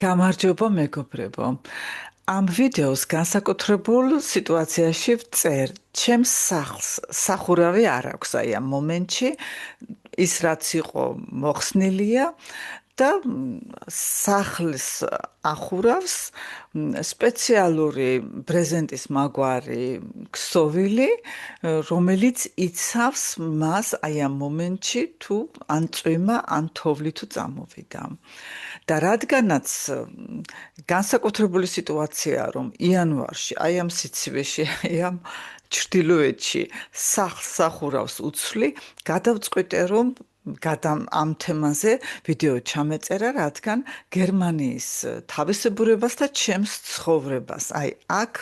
გამარჯობა მეგობრებო. ამ ვიდეოს განსაკუთრებულ სიტუაციაში ვწერ. ჩემს სახლს სახურავი არ აქვს აი ამ მომენტში. ის რაც იყო მოხსნილია და სახლის ახურავს სპეციალური ბრეზენტის მაგვარი ქსოვილი, რომელიც იცავს მას აი ამ მომენტში თუ ან წვიმა, ან თოვლი თუ წამოვიდა. და რადგანაც განსაკუთრებული სიტუაციაა, რომ იანვარში, აი ამ სიცივეში, აი ამ ჩრდილოეთში სახლს სახურავს უცვლი, გადავწყვიტე, რომ ამ თემაზე ვიდეო ჩამეწერა, რადგან გერმანიის თავისებურებას და ჩემს ცხოვრებას, აი აქ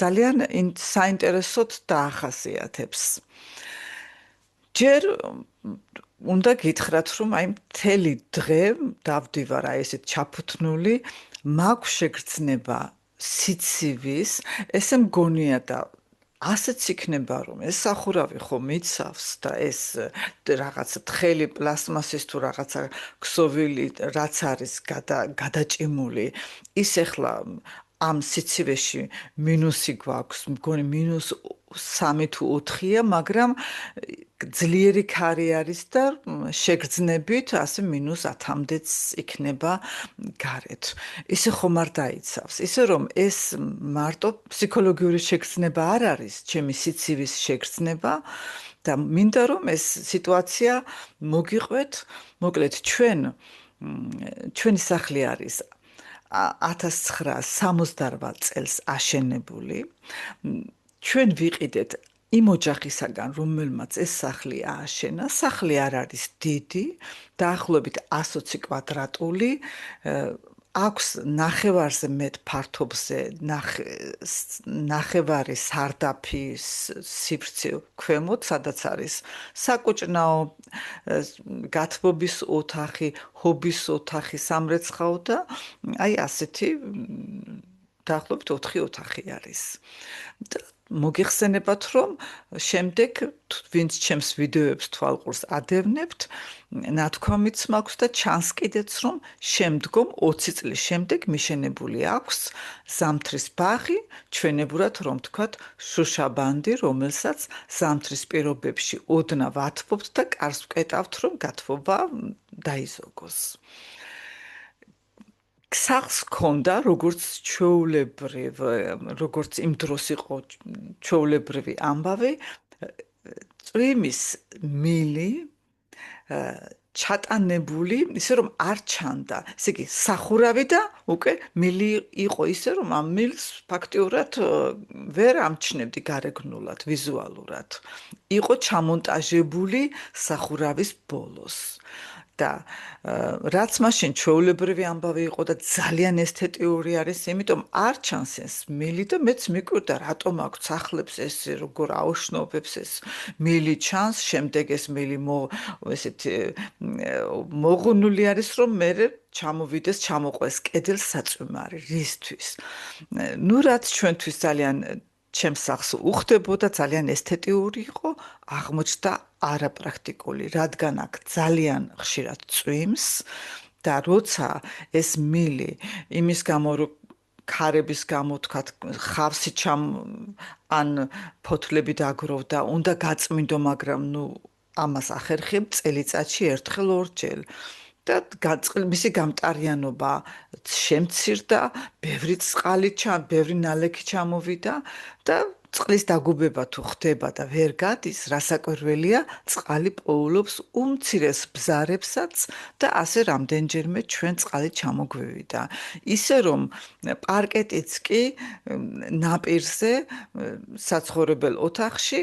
ძალიან საინტერესოდ დაახასიათებს. ჯერ უნდა გითხრათ, რომ აი მთელი დღე დავდივარ აი ესეთ ჩაფუთნული, მაქვს შეგრძნება სიცივის, ესე მგონია და ასეც იქნება, რომ ეს სახურავი ხო მიცავს და ეს რაღაც თხელი პლასმასის თუ რაღაცა ქსოვილი რაც არის გადაჭიმული, ის ეხლა ამ სიცივეში მინუსი გვაქვს, მგონი -3 თუ 4-ია, მაგრამ ძლიერი ქარი არის და შეგრძნებით ასე -10-მდეც იქნება გარეთ. ისე ხომ არ დაიცავს. ისე რომ ეს მარტო ფსიქოლოგიური შეგრძნება არ არის, ჩემი სიცივის შეგრძნება და მინდა რომ ეს სიტუაცია მოგიყვეთ. მოკლედ ჩვენი სახლი არის 1968 წელს აშენებული. ჩვენ ვიყიდეთ იმ ოჯახისაგან, რომელმაც ეს სახლი ააშენა. სახლი არ არის დიდი, დაახლოებით 120 კვადრატული, აქვს ნახევარზე მეტ ფართობზე ნახევარი სარდაფის სივრცე ქვემოთ, სადაც არის საკუჭნაო, გათბობის ოთახი, ჰობის ოთახი, სამრეცხაო და აი ასეთი დაახლოებით 4 ოთახი არის. მოგიხსენებათ, რომ შემდეგ ვინც ჩემს ვიდეოებს თვალყურს ადევნებთ, ნათქვამიც მაქვს და ჩანს კიდეც, რომ შემდგომ 20 წლის შემდეგ მიშენებული აქვს ზამთრის ბაღი, ჩვენებურად რომ თქვათ, შუშაბანდი, რომელსაც ზამთრის პირობებში ოდნავ ათბობთ და კარს ვკეტავთ, რომ გათბობა დაიზოგოს. სახლს ჰქონდა როგორც იმ დროს იყო ჩვეულებრივი ამბავი, წვიმის მილი ჩატანებული, ისე რომ არ ჩანდა. ესე იგი, სახურავი და უკვე მილი იყო ისე რომ ამ მილს ფაქტიურად ვერ ამჩნევდი გარეგნულად, ვიზუალურად. იყო ჩამონტაჟებული სახურავის ბოლოს. და რაც მაშინ ჩვეულებრივი ამბავი იყო და ძალიან ესთეტიური არის, იმიტომ არ ჩანს ეს მილი და მეც მიკვირდა, რატომ აქვს სახლებს ეს როგორ აუშნობებს ეს მილი ჩანს, შემდეგ ეს მილი ესეთი მოღუნული არის, რომ მე ჩამოვიდეს, ჩამოყვეს კედელს საწვიმარი, რისთვის. ნუ რაც ჩვენთვის ძალიან ჩემს სახლს უხდებოდა, ძალიან ესთეტიური იყო, აღმოჩნდა არაპრაქტიკული, რადგან აქ ძალიან ხშირად წვიმს და როცა ეს მილი იმის გამო რომ ქარების გამო თქვათ ხავსი ან ფოთლები დაგროვდა, უნდა გაწმინდო, მაგრამ ნუ ამას ახერხებ წელიწადში ერთხელ ორჯერ. და მისი გამტარიანობა შემცირდა, ბევრი ნალექი ჩამოვიდა და წყლის დაგუბება თუ ხდება და ვერ გადის, რასაკვირველია, წყალი პოულობს უმცირეს ბზარებსაც და ასე რამდენჯერმე ჩვენ წყალი ჩამოგვივიდა. ისე რომ პარკეტიც კი ნაპირზე საცხოვრებელ ოთახში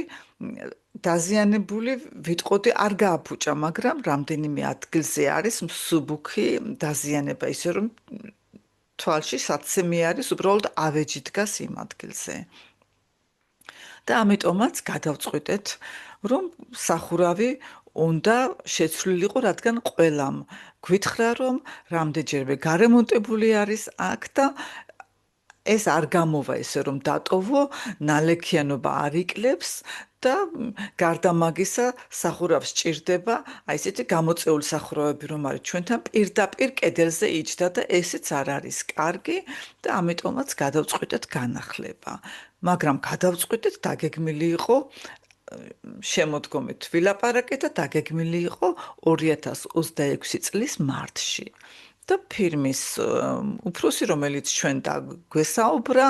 დაზიანებული, ვიტყოდი, არ გააფუჭა, მაგრამ რამდენიმე ადგილზე არის მსუბუქი დაზიანება, ისე რომ თვალში საცემი არის, უბრალოდ ავეჯი დგას იმ ადგილზე. და ამიტომაც გადავწყვიტეთ, რომ სახურავი უნდა შეცვლილიყო, რადგან ყველამ გვითხრა, რომ რამდენჯერმე გარემონტებული არის აქ და ეს არ გამოვა ესე რომ დატოვო, ნალექიანობა არ იკლებს და გარდა მაგისა სახურავს ჭირდება აი ესეთი გამოწეული სახურავები რომ არის ჩვენთან პირდაპირ კედელზე იჯდა და ესეც არ არის კარგი და ამიტომაც გადავწყვიტეთ განახლება. მაგრამ გადავწყვიტეთ დაგეგმილი იყო შემოდგომით ვილაპარაკეთ და დაგეგმილი იყო 2026 წლის მარტში. და ფირმის უფროსი, რომელიც ჩვენ დაგვესაუბრა,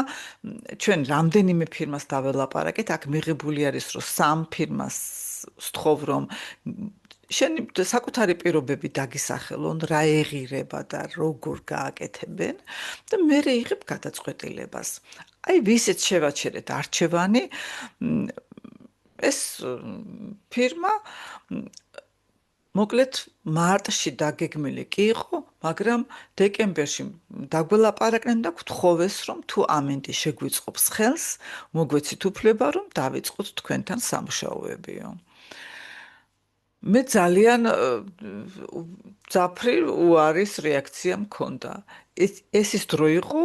ჩვენ რამდენიმე ფირმას დაველაპარაკეთ, აქ მიღებული არის, რომ სამ ფირმას ვსთხოვ, რომ შენი საკუთარი პირობები დაგისახელონ, რა ეღირება და როგორ გააკეთებენ და მე იღებ გადაწყვეტილებას. აი, ვისეც შევაჩერეთ არჩევანი, ეს ფირმა მოკლედ მარტში დაგეგმილი კი იყო, მაგრამ დეკემბერში დაგველაპარაკნენ და გთხოვეს, რომ თუ ამინდი შეგვიწყობს ხელს, მოგვეცით უფლება, რომ დავიწყოთ თქვენთან სამუშაოებიო. მე ძალიან ძაფრი უარის რეაქცია მქონდა. ეს ის დრო იყო,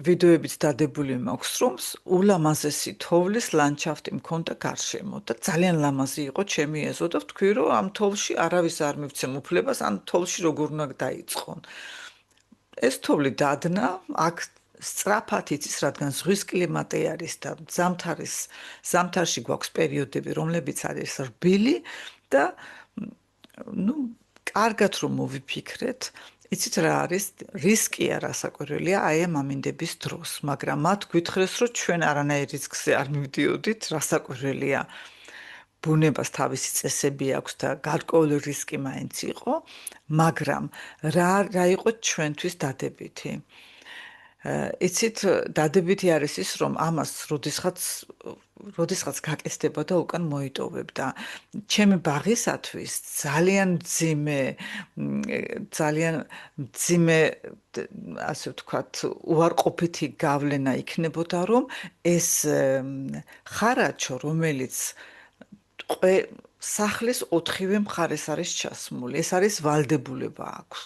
ვიდეოებიც დადებული მაქვს, რომ ულამაზესი თოვლის ლანდშაფტი მქონდა გარშემო და ძალიან ლამაზი იყო ჩემი ეზო და ვთქვი, რომ ამ თოვლში არავის არ მივცემ უფლებას, ამ თოვლში როგორ უნდა დაიწყონ. ეს თოვლი დადნა, აქ სწრაფად იცის, რადგან ზღვის კლიმატი არის და ზამთარში გვაქვს პერიოდები, რომლებიც არის რბილი და კარგად რომ მოვიფიქრეთ, იცით რა არის რისკია რასაკვირველია აი ამ ამინდების დროს, მაგრამ მათ გვითხრეს, რომ ჩვენ არანაირ რისკზე არ მივდიოდით, რასაკვირველია ბუნებას თავისი წესები აქვს და გარკვეული რისკი მაინც იყო, მაგრამ რა იყო ჩვენთვის დადებითი? იცით, დადებითი არის ის, რომ ამას როდესაც გაკეთდება და უკან მოიტოვებ და ჩემი ბაღისათვის ძალიან მძიმე, ასე ვთქვათ, უარყოფითი გავლენა იქნებოდა, რომ ეს ხარაჩო, რომელიც სახლის 4-ვე მხარეს არის ჩასმული, ეს არის ვალდებულება აქვს.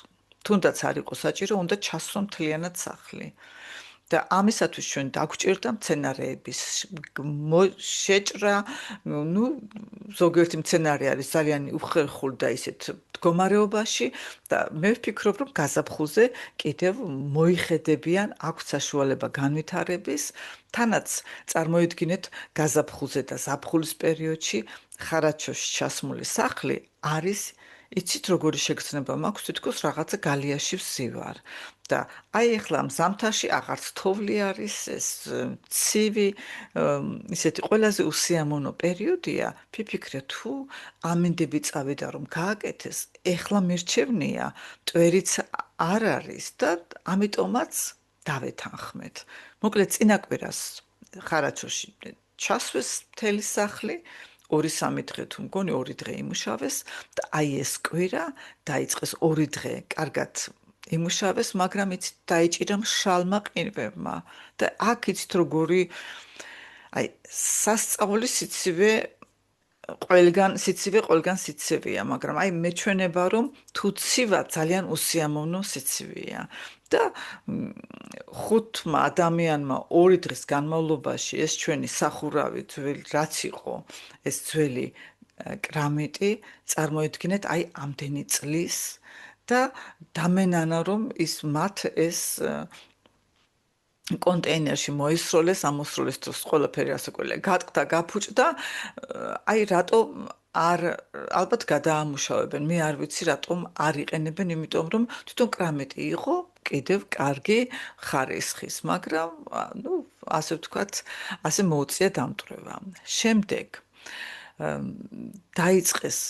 თუნდაც არ იყო საჭირო, უნდა ჩასვონ მთლიანად სახლი. და ამისათვის ჩვენ დაგვჭირდა მცენარეების შეჭრა, ზოგიერთი მცენარე არის ძალიან უხერხული და ისეთ მდგომარეობაში და მე ვფიქრობ, რომ გაზაფხულზე კიდევ მოიხედებიან, აქვთ საშუალება განვითარების, თანაც წარმოიდგინეთ გაზაფხულზე და ზაფხულის პერიოდში ხარაჩოში ჩასმული სახლი არის იცით როგორი შეგრძნება მაქვს თითქოს რაღაცა გალიაში ვსივარ და აი ახლა ზამთარში აღარც თოვლი არის ეს ცივი ისეთი ყველაზე უსიამოვნო პერიოდია ფიფიქრე თუ ამინდები წავიდა რომ გააკეთეს ახლა მირჩევნია მტვერიც არ არის და ამიტომაც დავეთანხმეთ მოკლედ წინაკვირას ხარაჩოში ჩასვეს მთელი სახლი 2-3 დღე თუ მგონი 2 დღე იმუშავეს და აი ეს კვირა დაიწყეს 2 დღე კარგად იმუშავეს მაგრამ იცით დაიჭირა მშალმა ყინვებმა და აქ იცით როგორი აი სასწაული სიცივე ყველგან სიცივეა მაგრამ აი მეჩვენება რომ თუ ცივა ძალიან უსიამოვნო სიცივეა და 5 ადამიანმა 2 დღის განმავლობაში ეს ჩვენი სახურავი ძველი რაც იყო ეს ძველი კრამიტი წარმოიდგინეთ აი ამდენი წლის და დამენანა რომ ის მათ ეს კონტეინერში მოისროლეს ამოსროლეს დროს ყველაფერი ასაკველია გატყდა გაფუჭდა აი რატო არ ალბათ გადაამუშავებენ მე არ ვიცი რატომ არ იყენებენ იმიტომ რომ თვითონ კრამიტი იყო კიდევ კარგი ხარისხის მაგრამ ნუ ასე ვთქვათ ასე მოუწია დამტვრევა შემდეგ დაიწყეს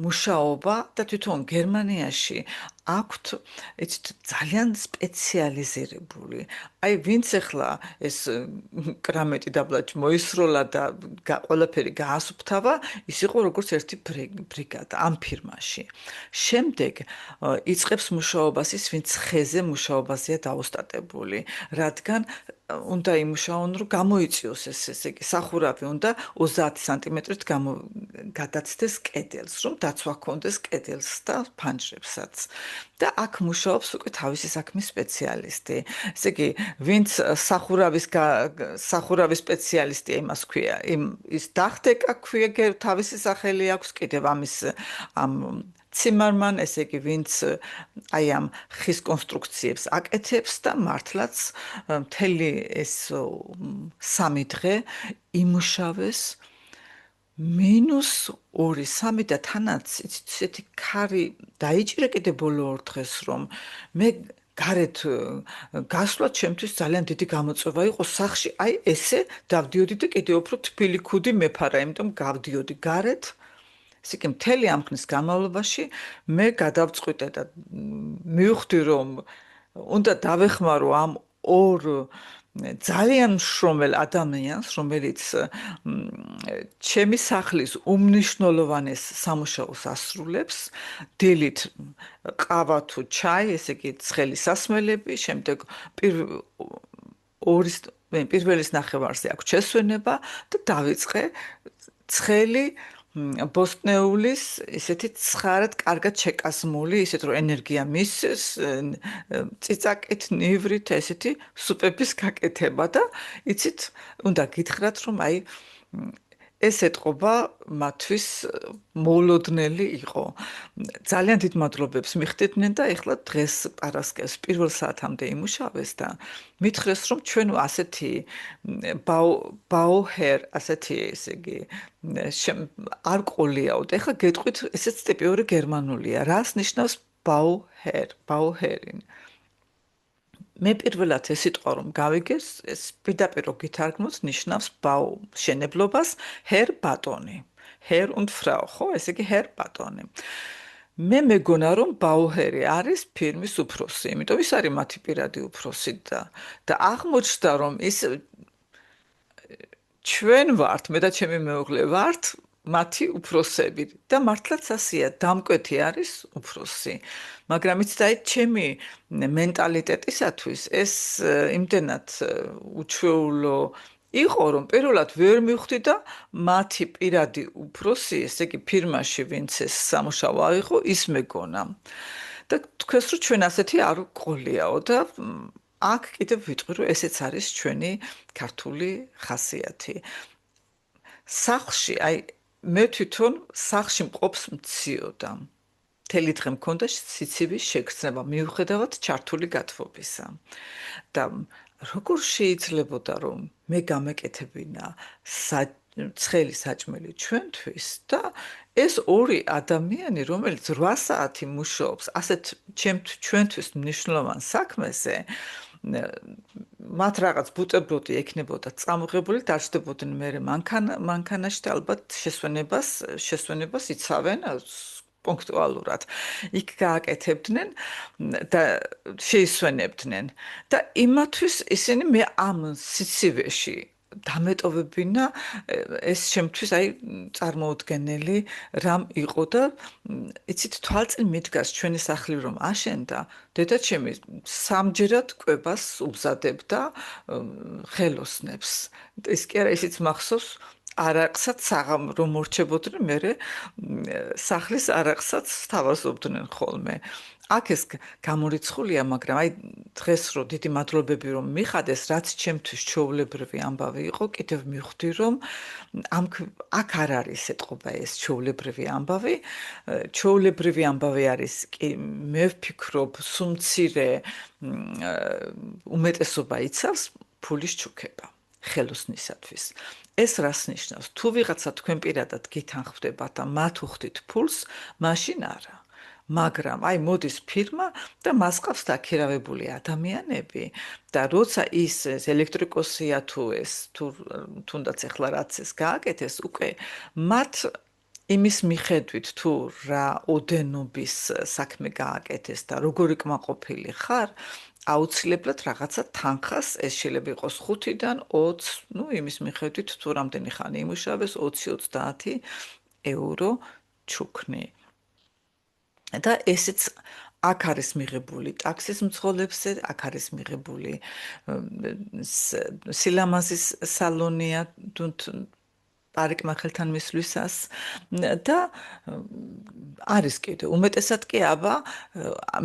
მუშაობა და თვითონ გერმანიაში აქვთ იცით ძალიან სპეციალიზირებული აი ვინც ახლა ეს კრამეტი დაბლაჭ მოისროლა და ყველაფერი გაასუფთავა ის იყო როგორც ერთი ბრიგადა ამ ფირმაში შემდეგ იწყებს მუშაობას ის ვინც ხეზე მუშაობაზეა დაოსტატებული რადგან უნდა იმუშაონ რომ გამოიწიოს ესე იგი სახურავი უნდა 30 სანტიმეტრით გადაცდეს კედელს რომ დაცვა ქონდეს კედელს და ფანჯრებსაც და აქ მუშაობს უკვე თავისი საქმის სპეციალისტი. ესე იგი, ვინც სახურავის სპეციალისტია, იმას ქვია, ის დახტეკა ქვია, თავისი სახელი აქვს კიდევ ამ ციმარმან, ესე იგი, ვინც აი ამ ხის კონსტრუქციებს აკეთებს და მართლაც მთელი ეს 3 დღე იმუშავეს -2-3 და თანაც ისეთი ქარი დაიჭირა კიდე ბოლო 2 დღეს რომ მე გარეთ გასვლა ჩემთვის ძალიან დიდი გამოწვევა იყო სახში აი ესე დავდიოდი და კიდე უფრო თბილი ქუდი მეფარა იმიტომ გავდიოდი გარეთ ესე კი მთელი ამ ხნის განმავლობაში მე გადავწყვიტე და მივხვდი რომ უნდა დავეხმარო ამ ორ ძალიან მშრომელ ადამიანს, რომელიც ჩემი სახლის უმნიშვნელოვანეს სამუშაოს ასრულებს, დილით ყავა თუ ჩაი, ესე იგი ცხელი სასმელები, შემდეგ პირველის ნახევარზე აქვს შესვენება და დავიწყე ცხელი ბოსტნეულის ისეთი ცხარად კარგად შეკასმული, ისეთ რომ ენერგია მისცეს, წიწაკით, ნივრით, ესეთი სუპების გაკეთება და იცით, უნდა გითხრათ, რომ აი ეს ეთყობა მათთვის მოულოდნელი იყო. ძალიან დიდ მადლობებს მიხდიდნენ და ეხლა დღეს პარასკევს პირველ საათამდე იმუშავეს და მითხრეს რომ ჩვენ ასეთი ბაუჰერ ასეთი ესე იგი არ ყოლიაო და ეხლა გეტყვით ესეც ტიპიური გერმანულია. რას ნიშნავს ბაუჰერინ? მე პირველად ეს სიტყვა რომ გავიგეს, ეს პირდაპირ გითარგმნოს ნიშნავს ბაუ შენებლობას, ჰერ ბატონი. ჰერ und Frau, ხო, ესე იგი ჰერ ბატონი. მე მეგონა რომ ბაუჰერი არის ფირმის უფროსი, იმიტომ ის არის მათი პირადი უფროსი და აღმოჩნდა რომ ის ჩვენ ვართ, მე და ჩემი მეუღლე ვართ მათი უფროსები და მართლაც ასეა, დამკვეთი არის უფროსი. მაგრამ იცით აი ჩემი მენტალიტეტისათვის ეს იმდენად უჩვეულო იყო რომ პირველად ვერ მივხვდი და მათი პირადი უფროსი, ესე იგი ფირმაში ვინც ეს სამუშაო აიღო, ის მეგონა. და თქვენს რომ ჩვენ ასეთი არ ყოლიაო და აქ კიდევ ვიტყვი რომ ესეც არის ჩვენი ქართული ხასიათი. სახლში აი მე თვითონ სახლში მყოფს მციოდა. მთელი დღე მქონდა სიცივის შეგრძნება მიუხედავად ჩართული გათბობისა. და როგორ შეიძლებოდა რომ მე გამეკეთებინა ცხელი საჭმელი ჩვენთვის და ეს ორი ადამიანი რომელიც 8 საათი მუშაობს ასეთ ჩვენთვის მნიშვნელოვან საქმეზე მათ რაღაც ბუტერბროდი ექნებოდა წამოღებული დაждდებოდნენ მე მანქანაში და ალბათ შესვენებას იცავენ პუნქტუალურად იქ გააკეთებდნენ და შეისვენებდნენ და იმათვის ისინი მე ამ სიცივეში დამეტოვებინა ეს შემთთვის აი წარმოუდგენელი რამ იყო და იცით თვალწინ მიდგას ჩვენი სახლი რომ აშენდა დედაჩემი სამჯერად კვებას უბზადებდა ხელოსნებს ის კი არა ისიც მახსოვს არაყსაც საღამ რომ მორჩებოდნენ მე სახლის არაყსაც სთავაზობდნენ ხოლმე აქ ეს გამორიცხულია მაგრამ აი დღეს რო დიდი მადლობები რომ მიხადეს რაც ჩემთვის ჩვეულებრივი ამბავი იყო კიდევ მივხვდი რომ აქ არ არის ეთყობა ეს ჩვეულებრივი ამბავი არის კი მე ვფიქრობ სუმცირე უმეტესობა იცავს ფულის ჩუქება ხელოსნისათვის ეს რას ნიშნავს თუ ვიღაცა თქვენ პირადად გითანხმდება და მათ უხდით ფულს მაშინ არა მაგრამ აი მოდის ფირმა და მას ყავს დაქირავებული ადამიანები და როცა ის ელექტრიკოსია თუ ეს თუნდაც ახლა რაც ეს გააკეთეს უკვე მათ იმის მიხედვით თუ რა ოდენობის საქმე გააკეთეს და როგორი კმაყოფილი ხარ აუცილებლად რაღაცა თანხას ეს შეიძლება იყოს 5-დან 20, ну იმის მიხედვით თუ რამდენი ხანი იმუშავეს 20-30 ევრო ჩუქნი. და ესეც აქ არის მიღებული ტაქსის მძღოლებზე, აქ არის მიღებული სილამაზის სალონია ტარიკმა ხელთან მისვლისას და არის კიდე უმეტესად კი აბა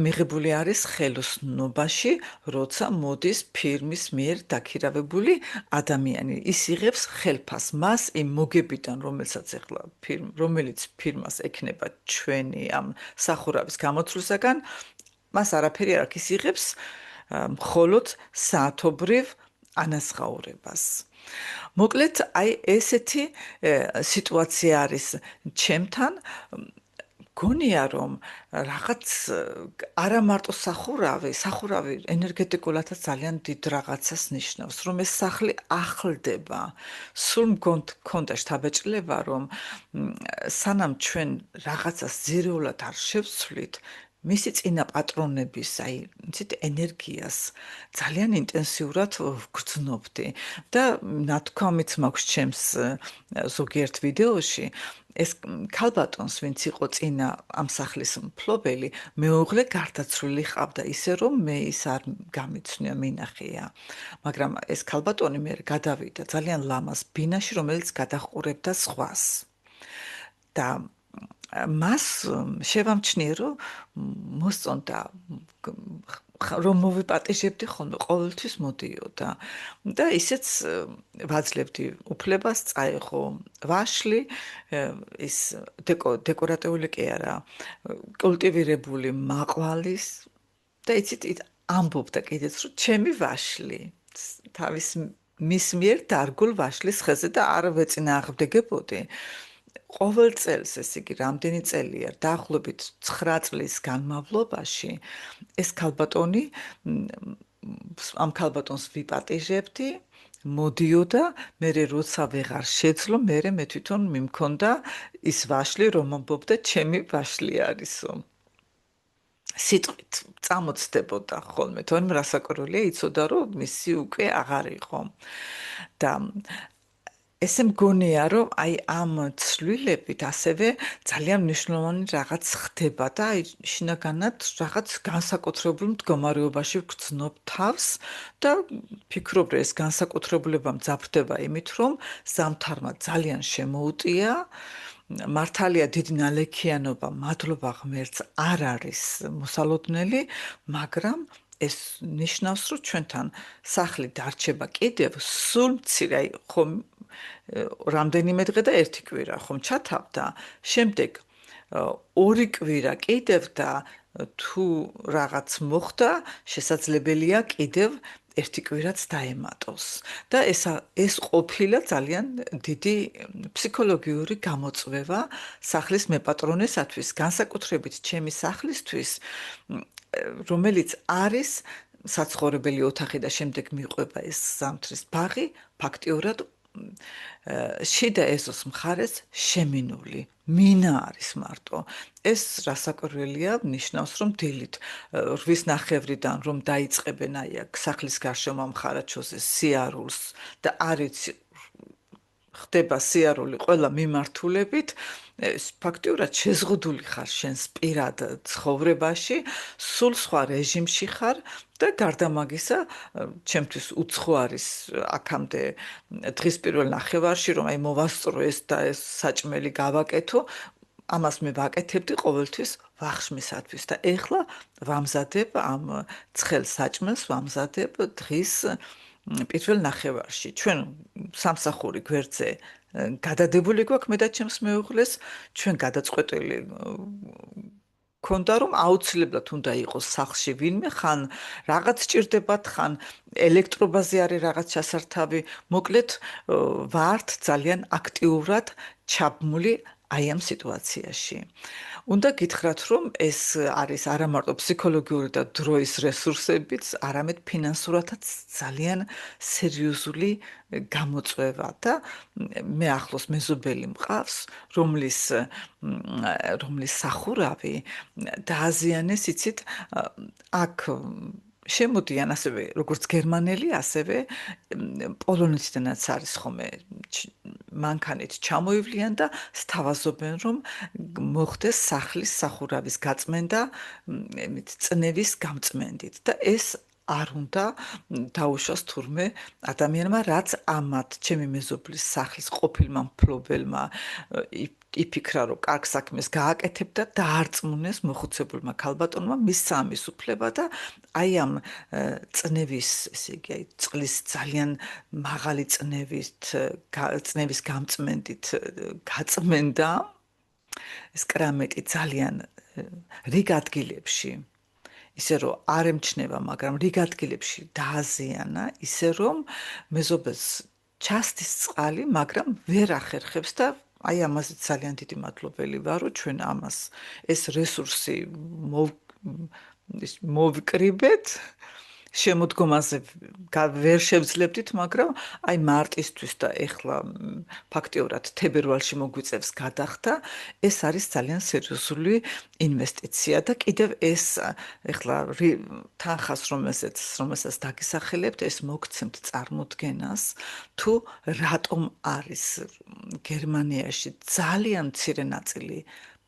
მიღებული არის ხელოსნობაში, როცა მოდის ფირმის მიერ დაქირავებული ადამიანი. ის იღებს ხელფას მას იმ მოგებიდან, რომელიც ფირმას ექნება ჩვენი ამ სახურავის გამოცვლისაგან, მას არაფერი არ აქვს, ის იღებს მხოლოდ საათობრივ ანაზღაურებას. მოკლედ, აი ესეთი სიტუაცია არის ჩემთან. გონია რომ რაღაც არა მარტო სახურავი ენერგეტიკულადაც ძალიან დიდ რაღაცას ნიშნავს, რომ ეს სახლი ახლდება. სულ მგონდა შთაბეჭდილება, რომ სანამ ჩვენ რაღაცას ძირეულად არ შევცვლით, მისი წინა პატრონების, იცით, ენერგიას ძალიან ინტენსიურად ვგრძნობდი და ნათქვამიც მაქვს ჩემს ზოგიერთ ვიდეოში, ეს ქალბატონს, ვინც იყო წინა ამ სახლის მფლობელი, მეუღლე გარდაცვლილი ჰყავდა, ისე რომ მე ის არ გამიცნია, მინახია. მაგრამ ეს ქალბატონი მე გადავიდა ძალიან ლამაზ ბინაში, რომელიც გადაჰყურებდა ზღვას. და მას შევამჩნიე, რომ მოსწონდა რომ მოვიპატიჟებდი ხოლმე, ყოველთვის მოდიოდა. და ისეც ვაძლევდი უფლებას, წაეღო ვაშლი, ის დეკორატიული კი არა, კულტივირებული მაყვალის და იცით, ამბობდა კიდეც, რომ ჩემი ვაშლი თავის მის მიერ დარგულ ვაშლის ხეზე და არ ვეწინააღმდეგებოდი. ყოველ წელს, ესე იგი, რამდენი წელია, დაახლოებით 9 წლის განმავლობაში, ეს ქალბატონი, ამ ქალბატონს ვიპატიჟებდი, მოდიოდა, მე როცა ვეღარ შეძლო, მე თვითონ მიმქონდა ის ვაშლი, რომ ამბობდა, ჩემი ვაშლი არისო. სიტყვით წამოწდებოდა ხოლმე, თორემ რასაკვირველია, იცოდა, რომ მისი უკვე აღარ იყო. და ესე მგონია, რომ აი ამ ცვლილებით ასევე ძალიან მნიშვნელოვანი რაღაც ხდება და აი შინაგანად რაღაც განსაკუთრებულ მდგომარეობაში ვგრძნობ თავს და ფიქრობ, რომ ეს განსაკუთრებულება მძაფრდება იმით, რომ ზამთარმა ძალიან შემოუტია, მართალია დიდი ნალექიანობა, მადლობა ღმერთს, არ არის მოსალოდნელი, მაგრამ ეს ნიშნავს, რომ ჩვენთან სახლი დარჩება კიდევ სულ მცირე, აი ხომ რამდენიმე დღე და ერთი კვირა ხომ ჩათავდა, შემდეგ 2 კვირა კიდევ და თუ რაღაც მოხდა, შესაძლებელია კიდევ ერთი კვირაც დაემატოს. და ეს ყოფილა ძალიან დიდი ფსიქოლოგიური გამოწვევა სახლის მეპატრონესათვის, განსაკუთრებით ჩემი სახლისთვის, რომელიც არის საცხოვრებელი ოთახი და შემდეგ მიყვება ეს ზამთრის ბაღი, ფაქტიურად შიდა ეზოს მხარეს შემინული მინა არის მარტო. ეს რასაკვირველია, ნიშნავს, რომ დილით 8:30-დან რომ დაიწყებენ აი აქ სახლის გარშემო მხარაჩოზე სიარულს და არიც ხდება სიარული ყველა მიმართულებით, ეს ფაქტიურად შეზღუდული ხარ შენს პირად ცხოვრებაში, სულ სხვა რეჟიმში ხარ და გარდა მაგისა, ჩემთვის უცხო არის აქამდე დღის პირველ ნახევარში, რომ აი მოვასწრო ეს და ეს საჭმელი გავაკეთო, ამას მე ვაკეთებდი ყოველთვის ვახშმისათვის და ეხლა ვამზადებ ამ ცხელ საჭმელს, ვამზადებ დღის პირველ ნახევარში. ჩვენ სამსახური გვერდზე გადადებული გვაქვს მე და ჩემს მეუღლეს, ჩვენ გადაწყვეტილი ქონდა რომ აუცილებლად უნდა იყოს სახლში ვინმე, ხან რაღაც ჭირდებათ, ხან ელექტრობაზე არის რაღაც ჩასართავი, მოკლედ ვართ ძალიან აქტიურად ჩაბმული აი ამ სიტუაციაში. უნდა გითხრათ, რომ ეს არის არა მარტო ფსიქოლოგიური და დროის რესურსებიც, არამედ ფინანსურადაც ძალიან სერიოზული გამოწვევა და მე ახლოს მეზობელი მყავს, რომლის სახურავი დააზიანეს, იცით, აქ შემოდიან ასევე როგორც გერმანელი, ასევე პოლონეთიდანაც არის ხომე მანქანით ჩამოივლიან და სთავაზობენ, რომ მოხდეს სახლის სახურავის გაწმენდა წნევის გამწმენდით და ეს არ უნდა დაუშვას თურმე ადამიანმა, რაც ამათ ჩემი მეზობლის სახლის ყოფილმა მფლობელმა იფიქრა, რომ კარგ საქმეს გააკეთებდა, დაარწმუნეს მოხუცებულმა ქალბატონმა მისცა ამის უფლება და აი ამ წნევის, ესე იგი, აი წყლის ძალიან მაღალი წნევის გამწმენდით გაწმენდა ეს კრამეტი ძალიან რიგ ადგილებში, ისე რომ არ ემჩნევა, მაგრამ რიგ ადგილებში დააზიანა, ისე რომ მეზობელს ჩასდის წყალი, მაგრამ ვერ ახერხებს და აი ამაზე ძალიან დიდი მადლობელი ვარ, რომ ჩვენ ამას ეს რესურსი მოვიკრიბეთ. შემოდგომაზე ვერ შევძლებდით, მაგრამ აი მარტისთვის და ეხლა ფაქტიურად თებერვალში მოგვიწევს გადახდა, ეს არის ძალიან სერიოზული ინვესტიცია და კიდევ ეს ეხლა თანხას რომელსაც დაგისახელებთ, ეს მოგცემთ წარმოდგენას, თუ რატომ არის გერმანიაში ძალიან მცირე ნაწილი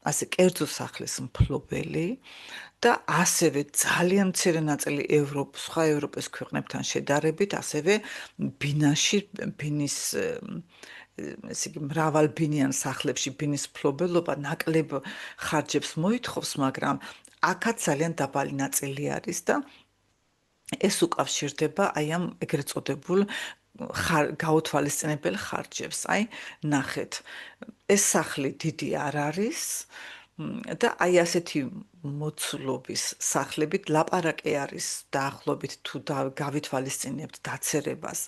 ასე კერძო სახლის მფლობელი და ასევე ძალიან მცირე ნაწილი სხვა ევროპის ქვეყნებთან შედარებით, ასევე ბინის ესე იგი მრავალბინიან სახლებში ბინის მფლობელობა ნაკლებ ხარჯებს მოითხოვს, მაგრამ აქაც ძალიან დაბალი ნაწილი არის და ეს უკავშირდება აი ამ ეგრეთ წოდებულ გაუთვალისწინებელ ხარჯებს. აი, ნახეთ, ეს სახლი დიდი არ არის და აი ასეთი მოცულობის სახლებით ლაპარაკი არის დაახლოებით თუ გავითვალისწინებთ დაცერებას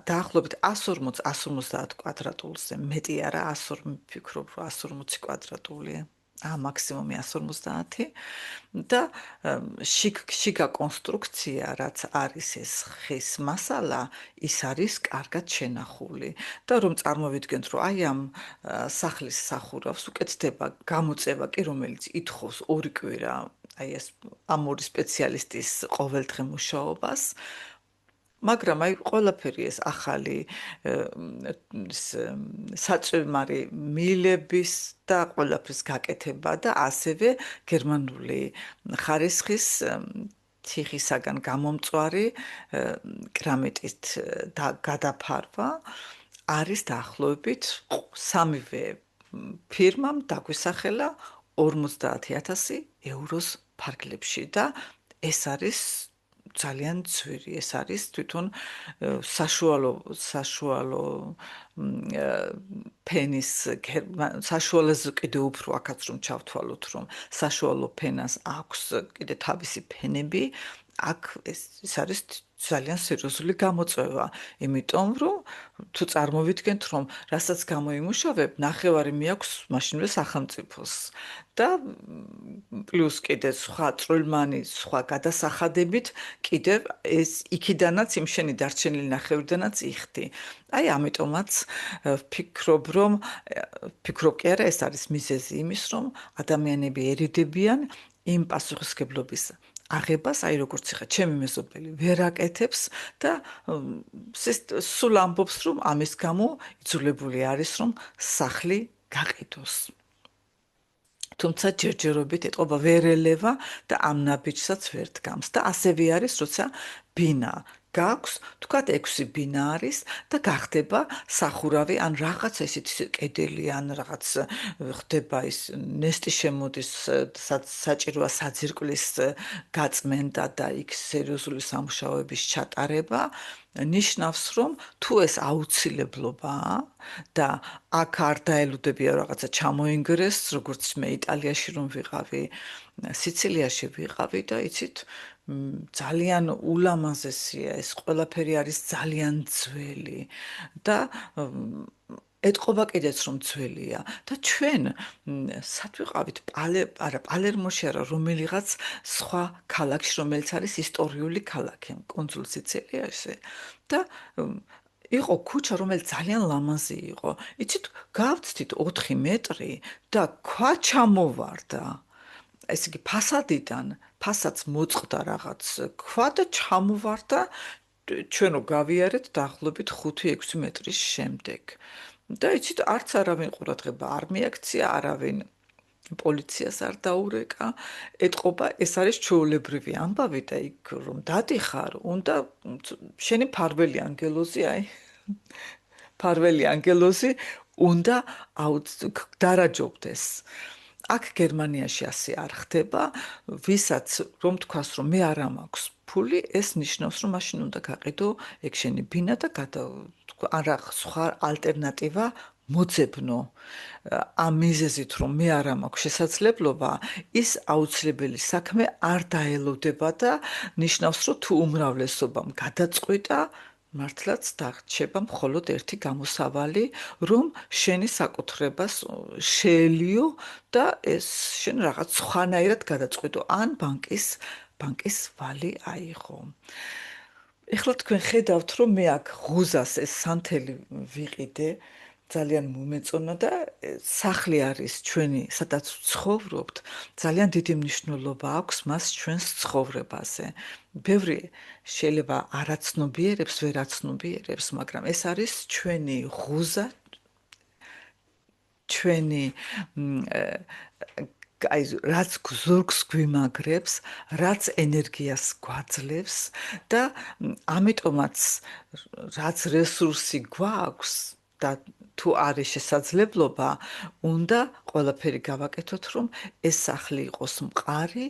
დაახლოებით 140-150 კვადრატულზე, მეტი არა, 100 ვფიქრობ, რომ 140 კვადრატულია. მაქსიმუმი 150 და შიგა კონსტრუქცია, რაც არის ეს ხის მასალა, ის არის კარგად შენახული და რომ წარმოვიდგენთ, რომ აი ამ სახლის სახურავს უკეთდება გამოწევა კი, რომელიც ითხოვს 2 კვირა, აი ეს ამ ორი სპეციალისტის ყოველდღე მუშაობას, მაგრამ აი ყველაფერი ეს ახალი საწვიმარი მილების და ყველაფრის გაკეთება და ასევე გერმანული ხარისხის თიხისაგან გამომწვარი კრამიტით გადაფარვა არის დაახლოებით სამივე ფირმამ დაგვისახელა 50,000 ევროს ფარგლებში და ეს არის ძალიან ძვირი, ეს არის თვითონ საშუალო ფენის საშუალოზე კიდე უფრო აქაც რომ ჩავთვალოთ, რომ საშუალო ფენას აქვს კიდე თავისი ფენები, აქ ეს არის ძალიან სერიოზული გამოწვევა, იმიტომ რომ თუ წარმოვიდგენთ, რომ რასაც გამოიმუშავებ, ნახევარი მიაქვს მაშინვე სახელმწიფოს და პლუს კიდე სხვა წვრილმანი, სხვა გადასახადებით, კიდევ ეს იქიდანაც იმ შენი დარჩენილი ნახევრიდანაც იხდი. აი ამიტომაც ვფიქრობ კი არა, ეს არის მიზეზი იმის, რომ ადამიანები ერიდებიან იმ პასუხისმგებლობის აღებას, აი როგორც ეხა ჩემი მეზობელი ვერ აკეთებს და სულ ამბობს, რომ ამის გამო იძულებული არის, რომ სახლი გაყიდოს. თუმცა ჯერჯერობით ეტყობა ვერ ელევა და ამ ნაბიჯსაც ვერ დგამს და ასევე არის, როცა ბინა გაქვს, თქვათ 6 ბინა არის და გახდება სახურავი, ან რაღაც ესეთი კედელი, ან რაღაც ხდება ის ნესტი შემოდის, საჭიროა საძირკვლის გაწმენდა და იქ სერიოზული სამუშაოების ჩატარება, ნიშნავს, რომ თუ ეს აუცილებლობაა და აქ არ დაელუდებია რაღაცა ჩამოინგრეს, როგორც მე იტალიაში რომ ვიყავი, სიცილიაში ვიყავი და იცით ძალიან ულამაზესია, ეს ყველაფერი არის ძალიან ძველი და ეტყობა კიდეც რომ ძველია და ჩვენ სად ვიყავით პალერმოში არა რომელიღაც სხვა ქალაქში, რომელიც არის ისტორიული ქალაქი კუნძულ სიცილიაში და იყო ქუჩა, რომელიც ძალიან ლამაზი იყო. იცით, გავწდით 4 მეტრი და ქვა ჩამოვარდა. ესე იგი ფასადს მოწყდა რაღაც ქვა და ჩამოვარდა, ჩვენ რო გავიარეთ დაახლოებით 5-6 მეტრის შემდეგ. და იცით, არც არავინ ყურადღება არ მიაქცია, არავინ პოლიციას არ დაურეკა, ეტყობა ეს არის ჩვეულებრივი ამბავი და იქ რომ დადიხარ, უნდა შენი ფარველი ანგელოზი, აი, ფარველი ანგელოზი უნდა დარაჯობდეს. აქ გერმანიაში ასე არ ხდება, ვისაც რომ თქვას რომ მე არ მაქვს ფული, ეს ნიშნავს რომ მაშინ უნდა გაყიდო ეგ შენი ბინა და არა სხვა ალტერნატივა მოძებნო. ამ მიზეზით რომ მე არ მაქვს შესაძლებლობა, ის აუცილებელი საქმე არ დაელოდება და ნიშნავს რომ თუ უმრავლესობამ გადაწყვიტა მართლაც დარჩება მხოლოდ ერთი გამოსავალი, რომ შენი საკუთრებას შეელიო და ეს შენ რაღაც სხვანაირად გადაწყვიტო, ან ბანკის ვალი აიღო. ეხლა თქვენ ხედავთ, რომ მე აქ ღუზას ეს სანთელი ვიყიდე, ძალიან მომეწონა და სახლი არის ჩვენი, სადაც ვცხოვრობთ, ძალიან დიდი მნიშვნელობა აქვს მას ჩვენს ცხოვრებაზე. ბევრი შეიძლება არაცნობიერებს, ვერაცნობიერებს, მაგრამ ეს არის ჩვენი ღუზა, ჩვენი აი რაც ზურგს გვიმაგრებს, რაც ენერგიას გვაძლევს და ამიტომაც რაც რესურსი გვაქვს და თუ არის შესაძლებლობა, უნდა ყველაფერი გავაკეთოთ, რომ ეს სახლი იყოს მყარი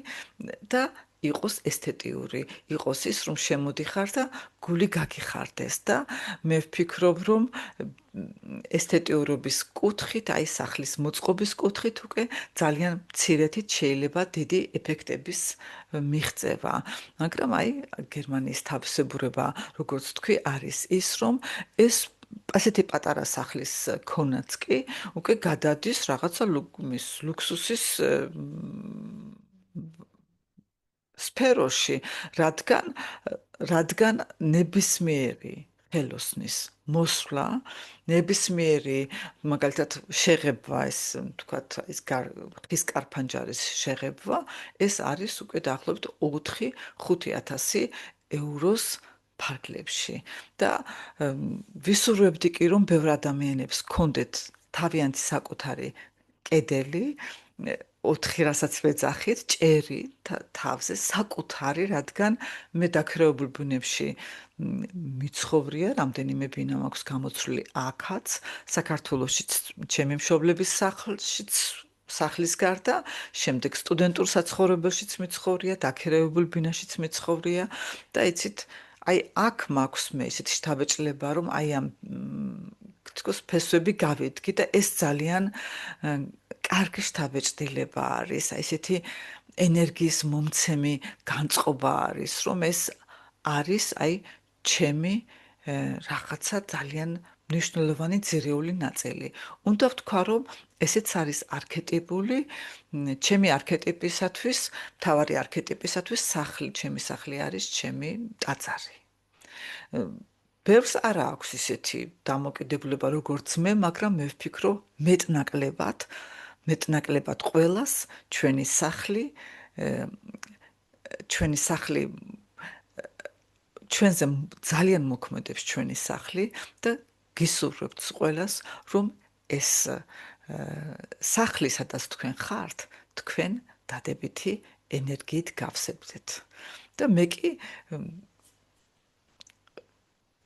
და იყოს ესთეტიური, იყოს ის, რომ შემოდიხარ და გული გაგიხარდეს და მე ვფიქრობ, რომ ესთეტიურობის კუთხით, აი სახლის მოწყობის კუთხით უკვე ძალიან მცირედით შეიძლება დიდი ეფექტების მიღწევა. მაგრამ აი გერმანიის თავისებურება, როგორც თქვი, არის ის, რომ ეს ასეთი პატარა სახლის ქონაც კი უკვე გადადის რაღაცა ლუქსუსის სფეროში, რადგან ნებისმიერი ხელოსნის მოსვლა, ნებისმიერი მაგალითად შეღებვა, ეს თქვათ ის ხის კარფანჯარის შეღებვა, ეს არის უკვე დაახლოებით 4-5,000 ევროს ფარგლებში და ვისურვებდი კი რომ ბევრ ადამიანებს კონდეთ თავიანთი საკუთარი კედელი 4 რასაც ვეძახით, ჭერი თავზე საკუთარი, რადგან მე დაქრეებულ ბუნებში მიცხოვრია, რამდენიმე ბინა მაქვს გამოცვლილი აქაც, საქართველოშიც ჩემი მშობლების სახლის გარდა, შემდეგ სტუდენტურ საცხოვრებელშიც მიცხოვრია, დაქრეებულ ბინაშიც მიცხოვრია და იცით, აი აქ მაქვს მე ისეთი შთაბეჭდილება, რომ აი ამ თქოს ფესვები გავიდგი და ეს ძალიან კარგი შთაბეჭდილება არის, აი ესეთი ენერგიის მომცემი განწყობა არის, რომ ეს არის აი ჩემი რაღაცა ძალიან მნიშვნელოვანი ძირეული ნაწილი. უნდა ვთქვა, რომ ესეც არის არქეტიპული, ჩემი არქეტიპისათვის, მთავარი არქეტიპისათვის ჩემი სახლი არის ჩემი ტაძარი. ბევრს არ აქვს ისეთი დამოკიდებულება როგორც მე, მაგრამ მე ვფიქრობ მეტნაკლებად ყველას ჩვენი სახლი ჩვენზე ძალიან მოქმედებს ჩვენი სახლი და გისურვებთ ყველას, რომ ეს სახლი, სადაც თქვენ ხართ, თქვენ დადებითი ენერგიით გავსებდეთ. და მე კი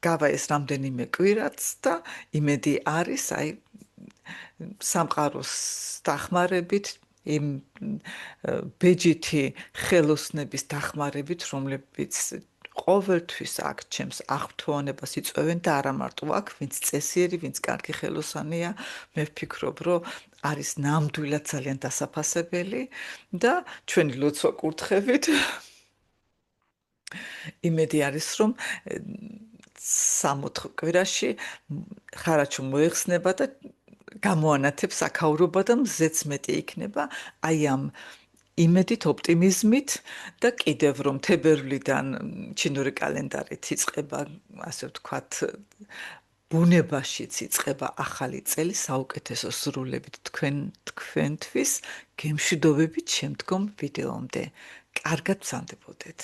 გავა ეს რამდენიმე კვირაც და იმედი არის, აი სამყაროს დახმარებით, იმ ბეჯითი ხელოსნების დახმარებით, რომლებიც ყოველთვის აქ ჩემს აღფრთოვანებას იწვევენ და არა მარტო აქ, ვინც წესიერი, ვინც კარგი ხელოსანია, მე ვფიქრობ, რომ არის ნამდვილად ძალიან დასაფასებელი და ჩვენი ლოცვა კურთხებით იმედი არის, რომ 60 კვირაში ხარაჩუ მოიხსნება და გამოანათებს აქაურობა და მზეც მეტი იქნება აი ამ იმედით, ოპტიმიზმით და კიდევ რომ თებერვლიდან ჩინური კალენდარით იწყება, ასე ვთქვათ, ბუნებაშიც იწყება ახალი წელი საუკეთესო სრულებით თქვენთვის, გემშვიდობებით შემდგომ ვიდეომდე. კარგად ბრძანდებოდეთ.